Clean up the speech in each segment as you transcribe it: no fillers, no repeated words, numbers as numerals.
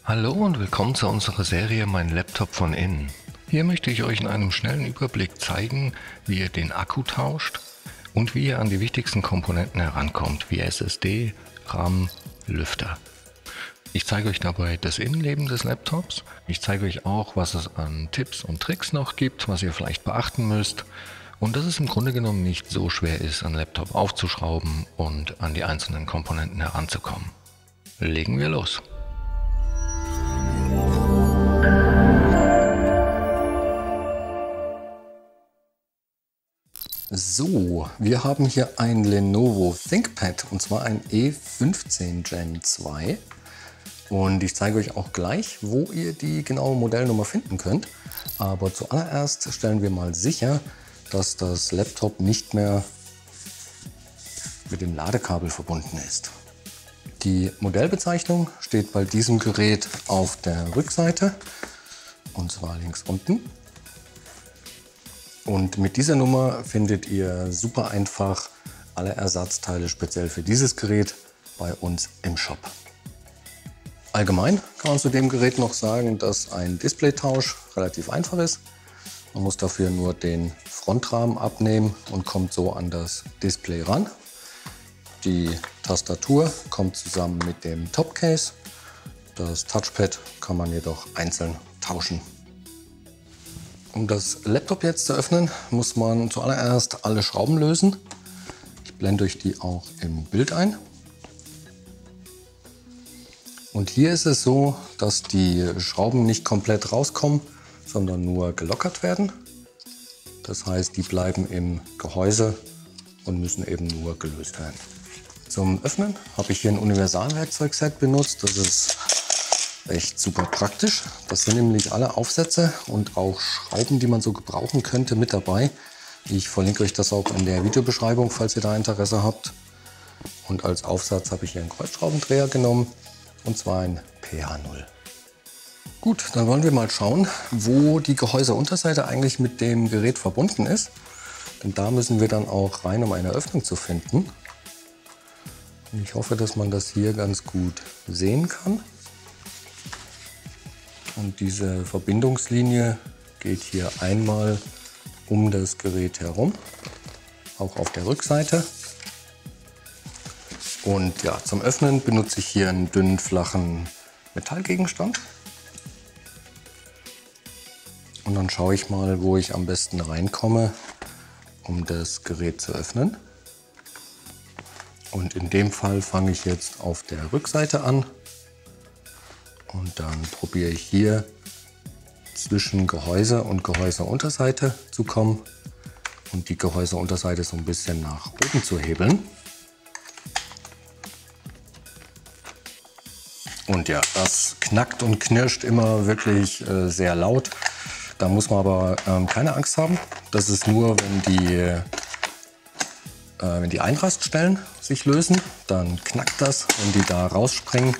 Hallo und willkommen zu unserer Serie Mein Laptop von innen. Hier möchte ich euch in einem schnellen Überblick zeigen, wie ihr den Akku tauscht und wie ihr an die wichtigsten Komponenten herankommt, wie SSD, RAM, Lüfter. Ich zeige euch dabei das Innenleben des Laptops. Ich zeige euch auch, was es an Tipps und Tricks noch gibt, was ihr vielleicht beachten müsst und dass es im Grunde genommen nicht so schwer ist, einen Laptop aufzuschrauben und an die einzelnen Komponenten heranzukommen. Legen wir los! So, wir haben hier ein Lenovo ThinkPad und zwar ein E15 Gen 2 und ich zeige euch auch gleich, wo ihr die genaue Modellnummer finden könnt. Aber zuallererst stellen wir mal sicher, dass das Laptop nicht mehr mit dem Ladekabel verbunden ist. Die Modellbezeichnung steht bei diesem Gerät auf der Rückseite und zwar links unten. Und mit dieser Nummer findet ihr super einfach alle Ersatzteile speziell für dieses Gerät bei uns im Shop. Allgemein kann man zu dem Gerät noch sagen, dass ein Displaytausch relativ einfach ist. Man muss dafür nur den Frontrahmen abnehmen und kommt so an das Display ran. Die Tastatur kommt zusammen mit dem Topcase. Das Touchpad kann man jedoch einzeln tauschen. Um das Laptop jetzt zu öffnen, muss man zuallererst alle Schrauben lösen. Ich blende euch die auch im Bild ein. Und hier ist es so, dass die Schrauben nicht komplett rauskommen, sondern nur gelockert werden. Das heißt, die bleiben im Gehäuse und müssen eben nur gelöst werden. Zum Öffnen habe ich hier ein Universalwerkzeugset benutzt. Das ist echt super praktisch. Das sind nämlich alle Aufsätze und auch Schrauben, die man so gebrauchen könnte, mit dabei. Ich verlinke euch das auch in der Videobeschreibung, falls ihr da Interesse habt. Und als Aufsatz habe ich hier einen Kreuzschraubendreher genommen und zwar ein PH0. Gut, dann wollen wir mal schauen, wo die Gehäuseunterseite eigentlich mit dem Gerät verbunden ist. Denn da müssen wir dann auch rein, um eine Öffnung zu finden. Und ich hoffe, dass man das hier ganz gut sehen kann. Und diese Verbindungslinie geht hier einmal um das Gerät herum, auch auf der Rückseite. Und ja, zum Öffnen benutze ich hier einen dünnen, flachen Metallgegenstand. Und dann schaue ich mal, wo ich am besten reinkomme, um das Gerät zu öffnen. Und in dem Fall fange ich jetzt auf der Rückseite an. Und dann probiere ich hier zwischen Gehäuse und Gehäuseunterseite zu kommen und die Gehäuseunterseite so ein bisschen nach oben zu hebeln. Und ja, das knackt und knirscht immer wirklich sehr laut. Da muss man aber keine Angst haben. Das ist nur, wenn die Einraststellen sich lösen, dann knackt das, wenn die da rausspringen.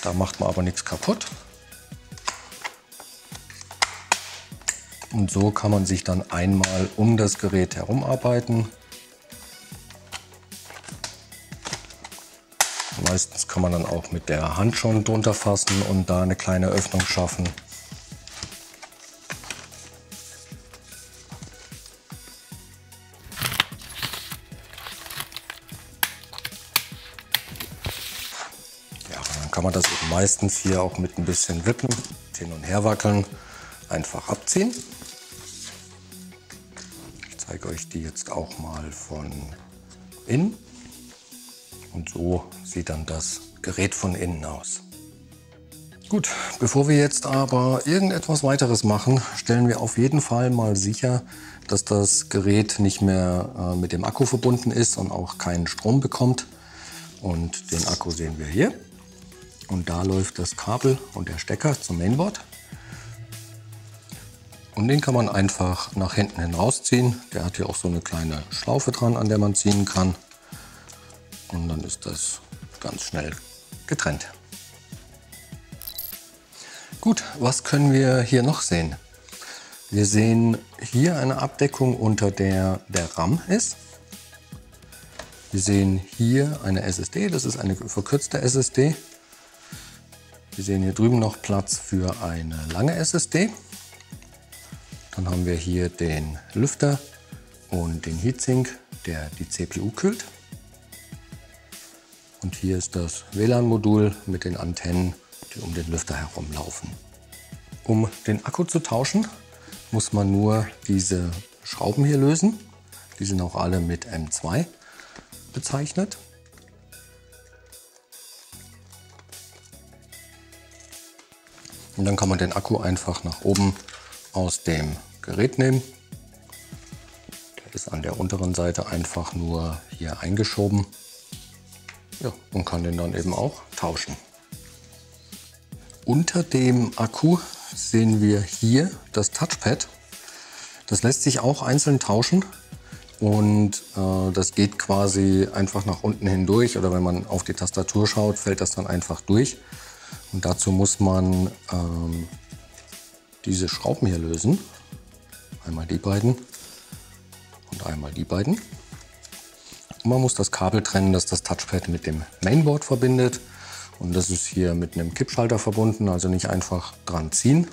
Da macht man aber nichts kaputt. Und so kann man sich dann einmal um das Gerät herum arbeiten. Meistens kann man dann auch mit der Hand schon drunter fassen und da eine kleine Öffnung schaffen. Kann man das eben meistens hier auch mit ein bisschen Wippen, hin und her wackeln, einfach abziehen. Ich zeige euch die jetzt auch mal von innen. Und so sieht dann das Gerät von innen aus. Gut, bevor wir jetzt aber irgendetwas weiteres machen, stellen wir auf jeden Fall mal sicher, dass das Gerät nicht mehr mit dem Akku verbunden ist und auch keinen Strom bekommt. Und den Akku sehen wir hier. Und da läuft das Kabel und der Stecker zum Mainboard. Und den kann man einfach nach hinten hin rausziehen. Der hat hier auch so eine kleine Schlaufe dran, an der man ziehen kann. Und dann ist das ganz schnell getrennt. Gut, was können wir hier noch sehen? Wir sehen hier eine Abdeckung, unter der der RAM ist. Wir sehen hier eine SSD, das ist eine verkürzte SSD. Wir sehen hier drüben noch Platz für eine lange SSD. Dann haben wir hier den Lüfter und den Heatsink, der die CPU kühlt. Und hier ist das WLAN-Modul mit den Antennen, die um den Lüfter herum laufen. Um den Akku zu tauschen, muss man nur diese Schrauben hier lösen. Die sind auch alle mit M2 bezeichnet. Und dann kann man den Akku einfach nach oben aus dem Gerät nehmen. Der ist an der unteren Seite einfach nur hier eingeschoben. Ja, und kann den dann eben auch tauschen. Unter dem Akku sehen wir hier das Touchpad. Das lässt sich auch einzeln tauschen und das geht quasi einfach nach unten hindurch, oder wenn man auf die Tastatur schaut, fällt das dann einfach durch. Und dazu muss man diese Schrauben hier lösen. Einmal die beiden und einmal die beiden. Und man muss das Kabel trennen, das das Touchpad mit dem Mainboard verbindet. Und das ist hier mit einem Kippschalter verbunden, also nicht einfach dran ziehen.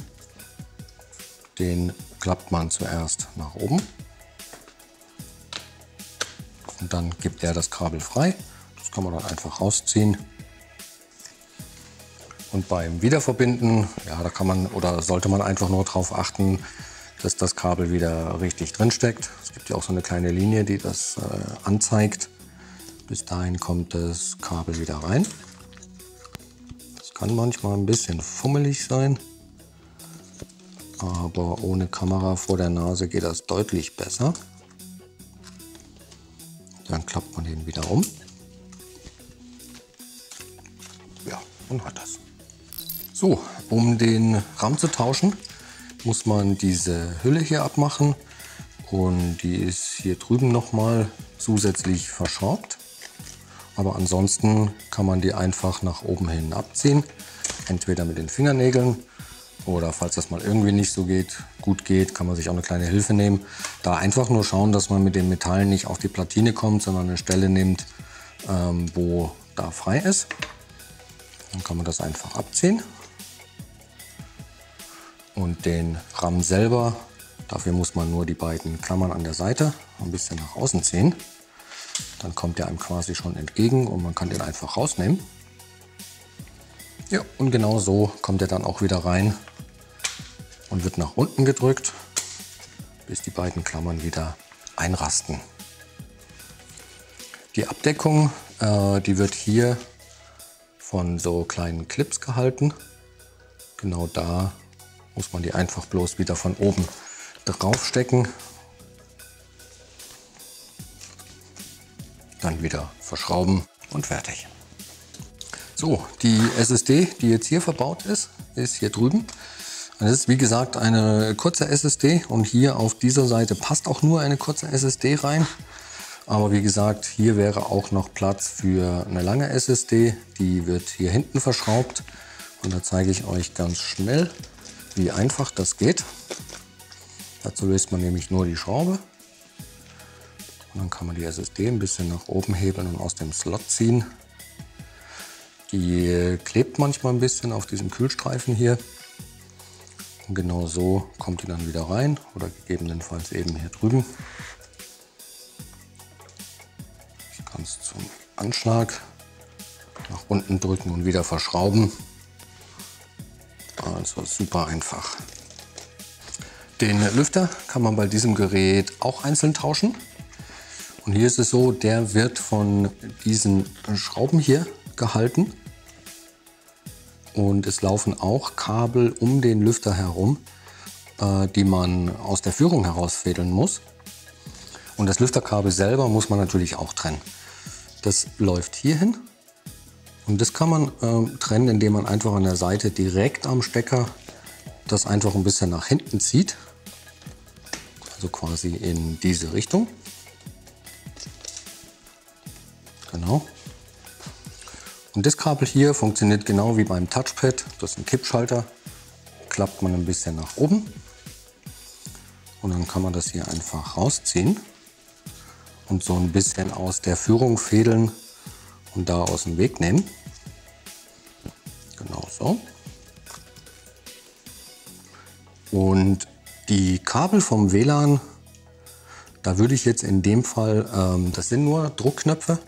Den klappt man zuerst nach oben. Und dann gibt er das Kabel frei. Das kann man dann einfach rausziehen. Und beim Wiederverbinden, ja, da kann man oder sollte man einfach nur darauf achten, dass das Kabel wieder richtig drin steckt. Es gibt ja auch so eine kleine Linie, die das anzeigt. Bis dahin kommt das Kabel wieder rein. Das kann manchmal ein bisschen fummelig sein, aber ohne Kamera vor der Nase geht das deutlich besser. Dann klappt man den wieder um. Ja, und hat das. So, um den RAM zu tauschen, muss man diese Hülle hier abmachen. Und die ist hier drüben nochmal zusätzlich verschraubt. Aber ansonsten kann man die einfach nach oben hin abziehen. Entweder mit den Fingernägeln oder falls das mal irgendwie nicht so gut geht, kann man sich auch eine kleine Hilfe nehmen. Da einfach nur schauen, dass man mit dem Metall nicht auf die Platine kommt, sondern eine Stelle nimmt, wo da frei ist. Dann kann man das einfach abziehen. Und den RAM selber, dafür muss man nur die beiden Klammern an der Seite ein bisschen nach außen ziehen. Dann kommt der einem quasi schon entgegen und man kann den einfach rausnehmen. Ja, und genau so kommt er dann auch wieder rein und wird nach unten gedrückt, bis die beiden Klammern wieder einrasten. Die Abdeckung, die wird hier von so kleinen Clips gehalten. Genau da muss man die einfach bloß wieder von oben drauf stecken. Dann wieder verschrauben und fertig. So, die SSD, die jetzt hier verbaut ist, ist hier drüben. Das ist wie gesagt eine kurze SSD und hier auf dieser Seite passt auch nur eine kurze SSD rein. Aber wie gesagt, hier wäre auch noch Platz für eine lange SSD. Die wird hier hinten verschraubt und da zeige ich euch ganz schnell, wie einfach das geht. Dazu löst man nämlich nur die Schraube. Und dann kann man die SSD ein bisschen nach oben hebeln und aus dem Slot ziehen. Die klebt manchmal ein bisschen auf diesem Kühlstreifen hier. Und genau so kommt die dann wieder rein oder gegebenenfalls eben hier drüben. Ich kann es zum Anschlag nach unten drücken und wieder verschrauben. Also super einfach. Den Lüfter kann man bei diesem Gerät auch einzeln tauschen. Und hier ist es so, der wird von diesen Schrauben hier gehalten. Und es laufen auch Kabel um den Lüfter herum, die man aus der Führung herausfädeln muss. Und das Lüfterkabel selber muss man natürlich auch trennen. Das läuft hier hin. Und das kann man trennen, indem man einfach an der Seite direkt am Stecker das einfach ein bisschen nach hinten zieht. Also quasi in diese Richtung. Genau. Und das Kabel hier funktioniert genau wie beim Touchpad. Das ist ein Kippschalter. Klappt man ein bisschen nach oben. Und dann kann man das hier einfach rausziehen. Und so ein bisschen aus der Führung fädeln und da aus dem Weg nehmen. Genau so. Und die Kabel vom WLAN, da würde ich jetzt in dem Fall, das sind nur Druckknöpfe.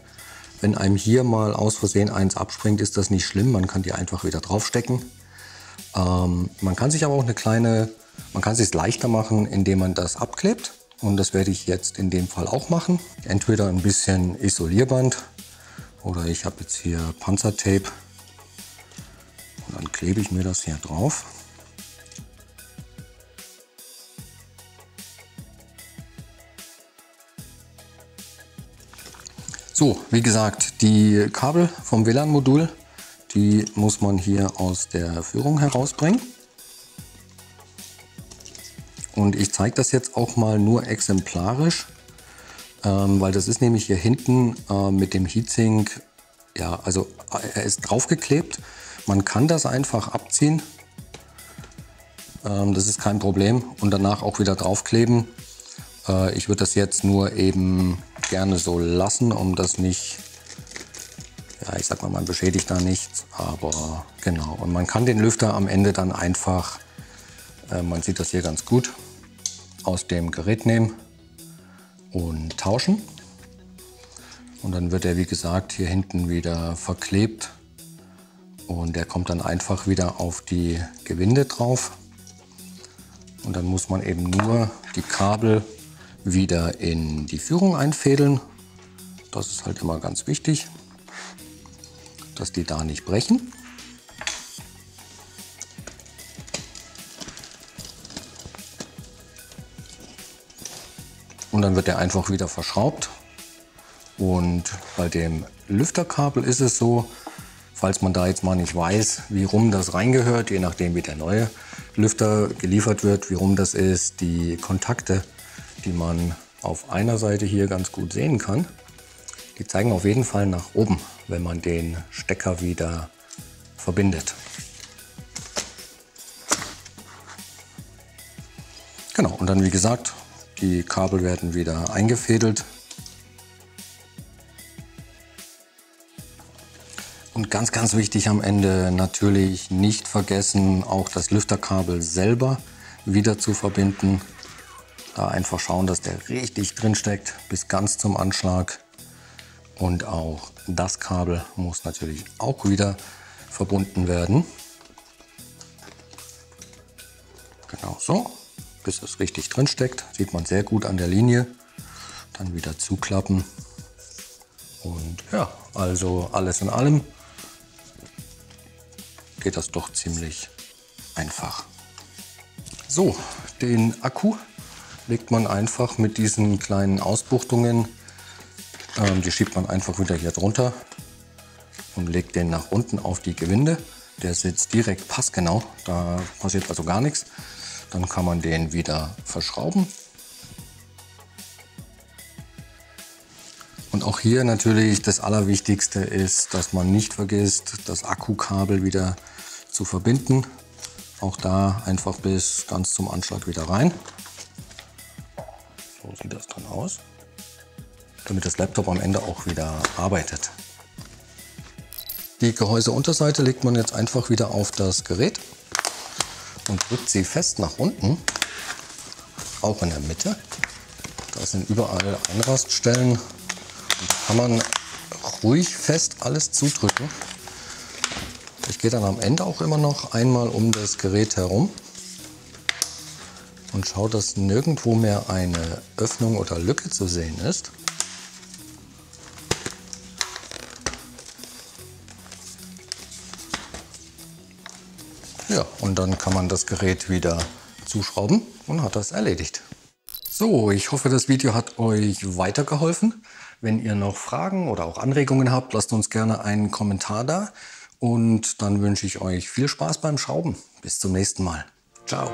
Wenn einem hier mal aus Versehen eins abspringt, ist das nicht schlimm. Man kann die einfach wieder draufstecken. Man kann sich aber auch man kann es sich leichter machen, indem man das abklebt. Und das werde ich jetzt in dem Fall auch machen. Entweder ein bisschen Isolierband oder ich habe jetzt hier Panzertape. Und dann klebe ich mir das hier drauf. So, wie gesagt, die Kabel vom WLAN-Modul, die muss man hier aus der Führung herausbringen. Und ich zeige das jetzt auch mal nur exemplarisch, weil das ist nämlich hier hinten mit dem Heatsink, ja, also er ist draufgeklebt. Man kann das einfach abziehen, das ist kein Problem, und danach auch wieder draufkleben. Ich würde das jetzt nur eben gerne so lassen, um das nicht, ja, ich sag mal, man beschädigt da nichts, aber genau. Und man kann den Lüfter am Ende dann einfach, man sieht das hier ganz gut, aus dem Gerät nehmen und tauschen. Und dann wird er, wie gesagt, hier hinten wieder verklebt und der kommt dann einfach wieder auf die Gewinde drauf. Und dann muss man eben nur die Kabel wieder in die Führung einfädeln. Das ist halt immer ganz wichtig, dass die da nicht brechen. Und dann wird der einfach wieder verschraubt. Und bei dem Lüfterkabel ist es so, falls man da jetzt mal nicht weiß, wie rum das reingehört, je nachdem wie der neue Lüfter geliefert wird, wie rum das ist, die Kontakte, die man auf einer Seite hier ganz gut sehen kann, die zeigen auf jeden Fall nach oben, wenn man den Stecker wieder verbindet. Genau, und dann wie gesagt, die Kabel werden wieder eingefädelt. Und ganz, ganz wichtig am Ende natürlich nicht vergessen, auch das Lüfterkabel selber wieder zu verbinden. Da einfach schauen, dass der richtig drin steckt, bis ganz zum Anschlag. Und auch das Kabel muss natürlich auch wieder verbunden werden. Genau so, bis es richtig drin steckt. Sieht man sehr gut an der Linie. Dann wieder zuklappen. Und ja, also alles in allem geht das doch ziemlich einfach. So, den Akku legt man einfach mit diesen kleinen Ausbuchtungen, die schiebt man einfach wieder hier drunter und legt den nach unten auf die Gewinde. Der sitzt direkt passgenau, da passiert also gar nichts. Dann kann man den wieder verschrauben. Und auch hier natürlich das Allerwichtigste ist, dass man nicht vergisst, das Akkukabel wieder zu verbinden. Auch da einfach bis ganz zum Anschlag wieder rein. So sieht das dann aus, damit das Laptop am Ende auch wieder arbeitet. Die Gehäuseunterseite legt man jetzt einfach wieder auf das Gerät und drückt sie fest nach unten, auch in der Mitte. Da sind überall Einraststellen und da kann man ruhig fest alles zudrücken. Ich gehe dann am Ende auch immer noch einmal um das Gerät herum und schaue, dass nirgendwo mehr eine Öffnung oder Lücke zu sehen ist. Ja, und dann kann man das Gerät wieder zuschrauben und hat das erledigt. So, ich hoffe, das Video hat euch weitergeholfen. Wenn ihr noch Fragen oder auch Anregungen habt, lasst uns gerne einen Kommentar da. Und dann wünsche ich euch viel Spaß beim Schrauben. Bis zum nächsten Mal. Ciao.